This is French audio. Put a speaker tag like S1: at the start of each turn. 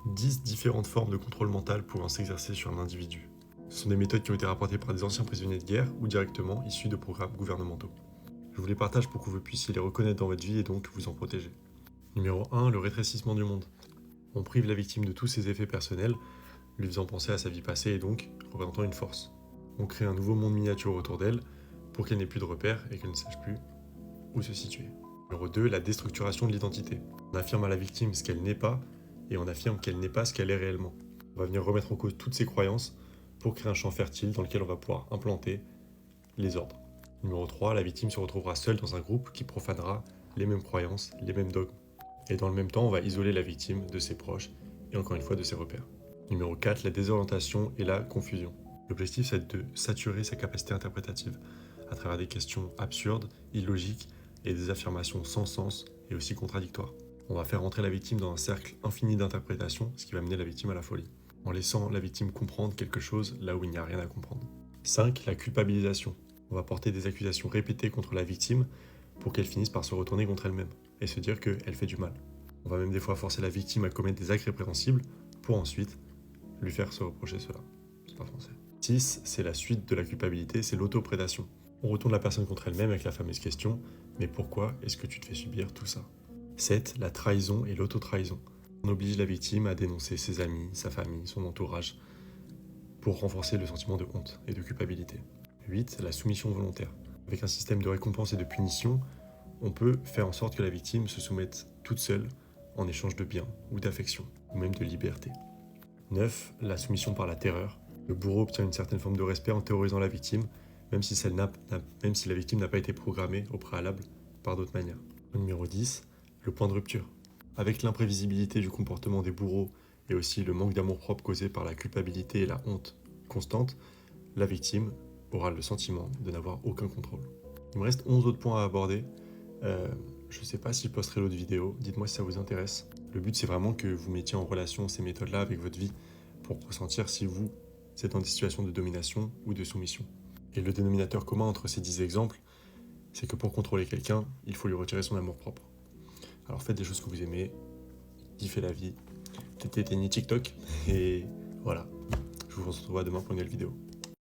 S1: 10 différentes formes de contrôle mental pouvant s'exercer sur un individu. Ce sont des méthodes qui ont été rapportées par des anciens prisonniers de guerre ou directement issues de programmes gouvernementaux. Je vous les partage pour que vous puissiez les reconnaître dans votre vie et donc vous en protéger. Numéro 1, le rétrécissement du monde. On prive la victime de tous ses effets personnels, lui faisant penser à sa vie passée et donc représentant une force. On crée un nouveau monde miniature autour d'elle pour qu'elle n'ait plus de repères et qu'elle ne sache plus où se situer. Numéro 2, la déstructuration de l'identité. On affirme à la victime ce qu'elle n'est pas et on affirme qu'elle n'est pas ce qu'elle est réellement. On va venir remettre en cause toutes ses croyances pour créer un champ fertile dans lequel on va pouvoir implanter les ordres. Numéro 3, la victime se retrouvera seule dans un groupe qui profanera les mêmes croyances, les mêmes dogmes. Et dans le même temps, on va isoler la victime de ses proches et encore une fois de ses repères. Numéro 4, la désorientation et la confusion. L'objectif, c'est de saturer sa capacité interprétative à travers des questions absurdes, illogiques et des affirmations sans sens et aussi contradictoires. On va faire entrer la victime dans un cercle infini d'interprétations, ce qui va mener la victime à la folie, en laissant la victime comprendre quelque chose là où il n'y a rien à comprendre. 5. La culpabilisation. On va porter des accusations répétées contre la victime pour qu'elle finisse par se retourner contre elle-même et se dire qu'elle fait du mal. On va même des fois forcer la victime à commettre des actes répréhensibles pour ensuite lui faire se reprocher cela. C'est pas français. 6. C'est la suite de la culpabilité, c'est l'autoprédation. On retourne la personne contre elle-même avec la fameuse question « Mais pourquoi est-ce que tu te fais subir tout ça ?» 7. La trahison et l'auto-trahison. On oblige la victime à dénoncer ses amis, sa famille, son entourage, pour renforcer le sentiment de honte et de culpabilité. 8. La soumission volontaire. Avec un système de récompense et de punition, on peut faire en sorte que la victime se soumette toute seule en échange de biens ou d'affection, ou même de liberté. 9. La soumission par la terreur. Le bourreau obtient une certaine forme de respect en terrorisant la victime, même si la victime n'a pas été programmée au préalable par d'autres manières. Numéro 10. Le point de rupture. Avec l'imprévisibilité du comportement des bourreaux et aussi le manque d'amour-propre causé par la culpabilité et la honte constante, la victime aura le sentiment de n'avoir aucun contrôle. Il me reste 11 autres points à aborder. Je ne sais pas si je posterai l'autre vidéo, dites-moi si ça vous intéresse. Le but, c'est vraiment que vous mettiez en relation ces méthodes-là avec votre vie pour ressentir si vous êtes dans des situations de domination ou de soumission. Et le dénominateur commun entre ces 10 exemples, c'est que pour contrôler quelqu'un, il faut lui retirer son amour-propre. Alors faites des choses que vous aimez, kiffez la vie, peut-être éteignez TikTok, et voilà. Je vous retrouve demain pour une nouvelle vidéo.